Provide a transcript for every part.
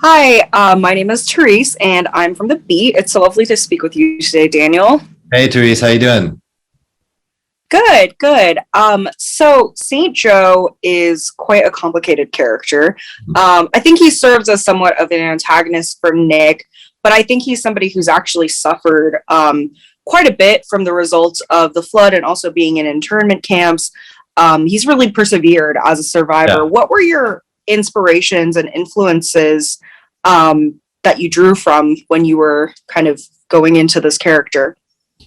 Hi, my name is Therese, and I'm from the Beat. It's so lovely to speak with you today, Daniel. Hey Therese, how you doing? Good, good. So Saint Joe is quite a complicated character. I think he serves as somewhat of an antagonist for Nick, but I think he's somebody who's actually suffered quite a bit from the results of the flood and also being in internment camps. He's really persevered as a survivor. Yeah. What were your inspirations and influences that you drew from when you were kind of going into this character?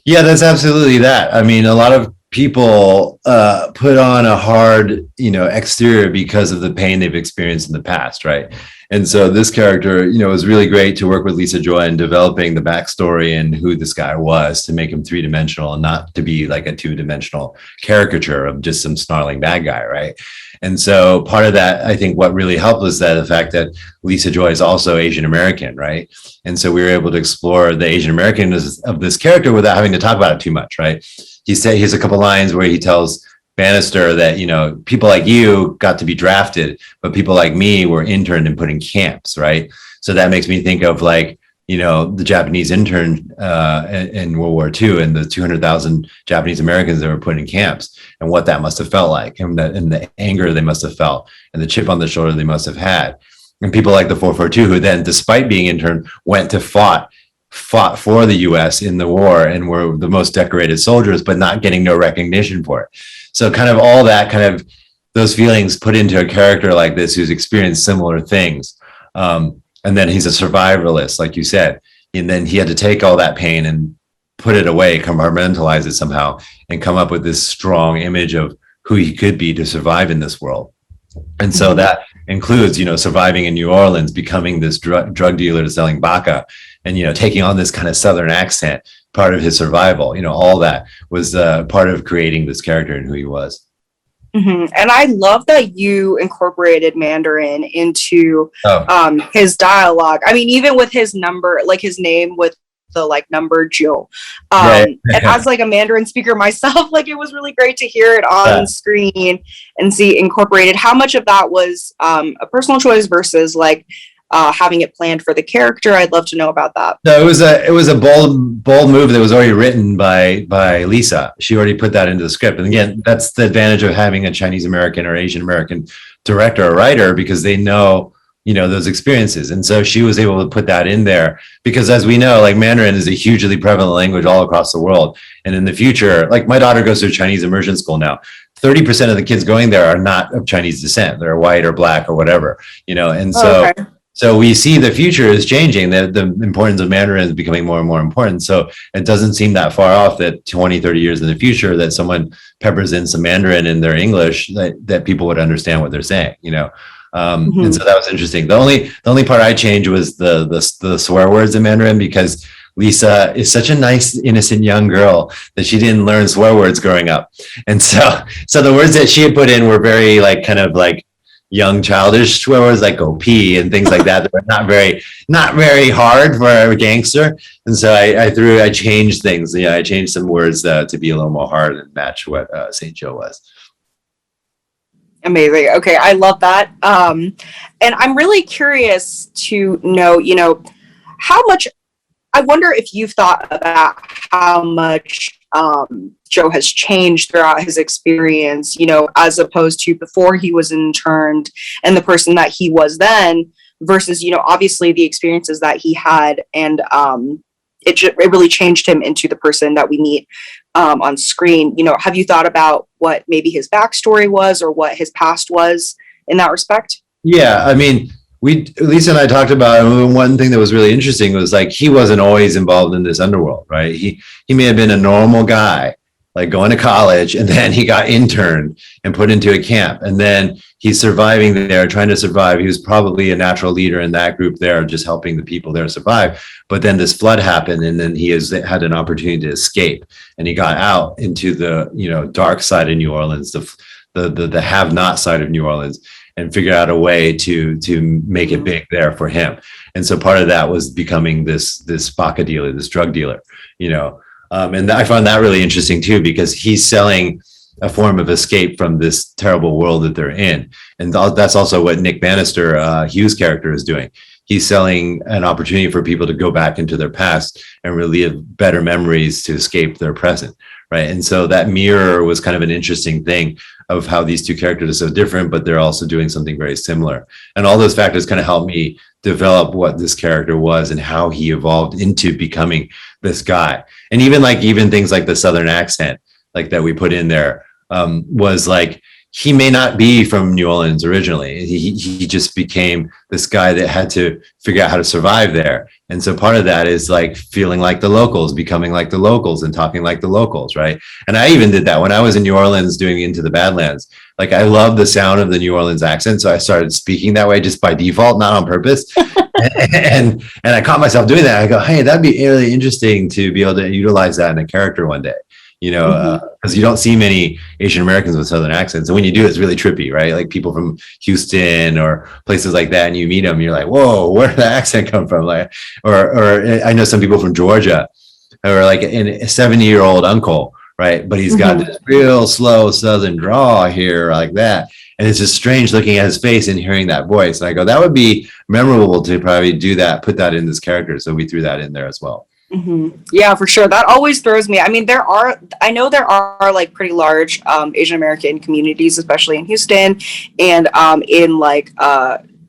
Yeah, that's absolutely that. I mean, a lot of people put on a hard, exterior because of the pain they've experienced in the past, right? And so this character, was really great to work with Lisa Joy in developing the backstory and who this guy was to make him three-dimensional and not to be like a two-dimensional caricature of just some snarling bad guy, right? And so part of that, I think what really helped was that the fact that Lisa Joy is also Asian American, right? And so we were able to explore the Asian Americanness of this character without having to talk about it too much, right? He has a couple lines where he tells Bannister that, people like you got to be drafted, but people like me were interned and put in camps, right? So that makes me think of like, the Japanese intern in World War II and the 200,000 Japanese Americans that were put in camps and what that must have felt like and the anger they must have felt and the chip on the shoulder they must have had. And people like the 442 who then, despite being interned, went to fought for the US in the war and were the most decorated soldiers, but not getting no recognition for it. So kind of all that kind of those feelings put into a character like this who's experienced similar things. And then he's a survivalist, like you said. And then he had to take all that pain and put it away, compartmentalize it somehow, and come up with this strong image of who he could be to survive in this world. And so that includes, surviving in New Orleans, becoming this drug dealer selling baka, and taking on this kind of Southern accent, part of his survival. All that was part of creating this character and who he was. And I love that you incorporated Mandarin into Oh, his dialogue. I mean, even with his number, like his name with the like number Joe. yeah, And as like a Mandarin speaker myself, like it was really great to hear it yeah. on screen and see incorporated. How much of that was a personal choice versus like having it planned for the character? I'd love to know about that. No, it was a bold move that was already written by Lisa. She already put that into the script. And again, that's the advantage of having a Chinese American or Asian American director or writer because they know, those experiences. And so she was able to put that in there because as we know, like Mandarin is a hugely prevalent language all across the world. And in the future, like my daughter goes to a Chinese immersion school now. 30% of the kids going there are not of Chinese descent. They're white or black or whatever, and so Okay. so we see the future is changing, the importance of Mandarin is becoming more and more important. So it doesn't seem that far off that 20, 30 years in the future that someone peppers in some Mandarin in their English that people would understand what they're saying. And so that was interesting. The only part I changed was the swear words in Mandarin because Lisa is such a nice, innocent young girl that she didn't learn swear words growing up. And so the words that she had put in were very like kind of like young childish swear words like go pee and things like that were not very hard for a gangster. And so I changed things. I changed some words to be a little more hard and match what St. Joe was. Amazing. Okay, I love that. And I'm really curious to know, how much. I wonder if you've thought about how much Joe has changed throughout his experience, as opposed to before he was interned and the person that he was then versus, obviously the experiences that he had. And it really changed him into the person that we meet on screen. Have you thought about what maybe his backstory was or what his past was in that respect? Yeah, I mean, Lisa and I talked about one thing that was really interesting was like he wasn't always involved in this underworld, right? He may have been a normal guy, like going to college, and then he got interned and put into a camp, and then he's surviving there, trying to survive. He was probably a natural leader in that group there, just helping the people there survive. But then this flood happened, and then he had an opportunity to escape, and he got out into the dark side of New Orleans, the have-not side of New Orleans, and figure out a way to make it big there for him. And so part of that was becoming this baka dealer, this drug dealer, and I found that really interesting too, because he's selling a form of escape from this terrible world that they're in. And that's also what Nick Bannister, Hugh's character, is doing. he's selling an opportunity for people to go back into their past and relive better memories to escape their present, right? And so that mirror was kind of an interesting thing of how these two characters are so different, but they're also doing something very similar. And all those factors kind of helped me develop what this character was and how he evolved into becoming this guy. And even things like the Southern accent, like that we put in there, was like, he may not be from New Orleans originally. He just became this guy that had to figure out how to survive there. And so part of that is like feeling like the locals, becoming like the locals and talking like the locals, right? And I even did that when I was in New Orleans doing Into the Badlands. Like, I love the sound of the New Orleans accent, so I started speaking that way just by default, not on purpose. and I caught myself doing that. I go, hey, that'd be really interesting to be able to utilize that in a character one day. You know, because you don't see many Asian Americans with Southern accents. And when you do, it's really trippy, right? Like people from Houston or places like that, and you meet them, you're like, whoa, where did the accent come from? Like, or I know some people from Georgia who are like a 70-year-old uncle, right? But he's got this real slow Southern drawl here, like that. And it's just strange looking at his face and hearing that voice. And I go, that would be memorable to probably do that, put that in this character. So we threw that in there as well. Yeah, for sure. That always throws me. I mean, I know there are like pretty large Asian American communities, especially in Houston and in like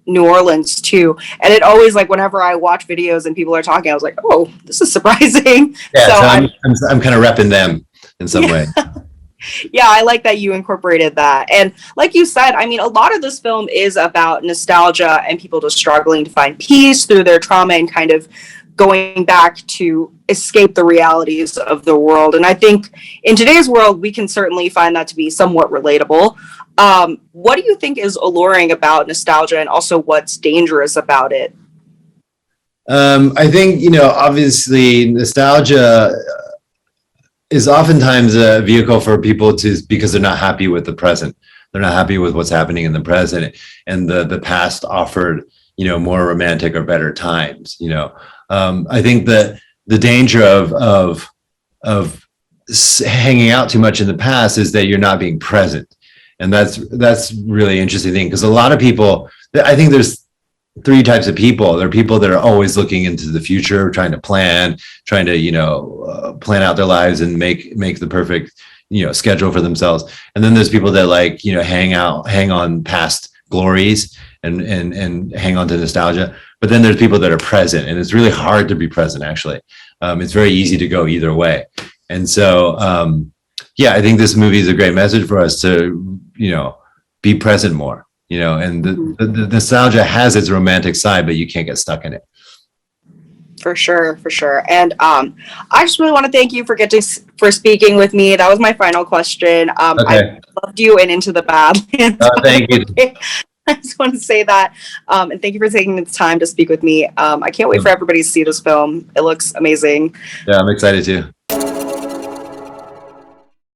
New Orleans too. And it always, like, whenever I watch videos and people are talking, I was like, oh, this is surprising. Yeah, so I'm kind of repping them in some way. Yeah, I like that you incorporated that. And like you said, I mean, a lot of this film is about nostalgia and people just struggling to find peace through their trauma and kind of going back to escape the realities of the world. And I think in today's world, we can certainly find that to be somewhat relatable. What do you think is alluring about nostalgia, and also what's dangerous about it? I think, obviously nostalgia is oftentimes a vehicle for people because they're not happy with the present. They're not happy with what's happening in the present, and the past offered, more romantic or better times, I think that the danger of hanging out too much in the past is that you're not being present. And that's really interesting thing, because a lot of people, I think there's three types of people. There are people that are always looking into the future, trying to plan out their lives and make the perfect, schedule for themselves. And then there's people that hang on past glories and hang on to nostalgia. But then there's people that are present, and it's really hard to be present, actually. It's very easy to go either way. And so, I think this movie is a great message for us to, be present more, and the nostalgia has its romantic side, but you can't get stuck in it. For sure. And I just really want to thank you for speaking with me. That was my final question. Okay. I loved you in Into the Badlands. Thank you. I just want to say that. And thank you for taking the time to speak with me. I can't wait for everybody to see this film. It looks amazing. Yeah, I'm excited too.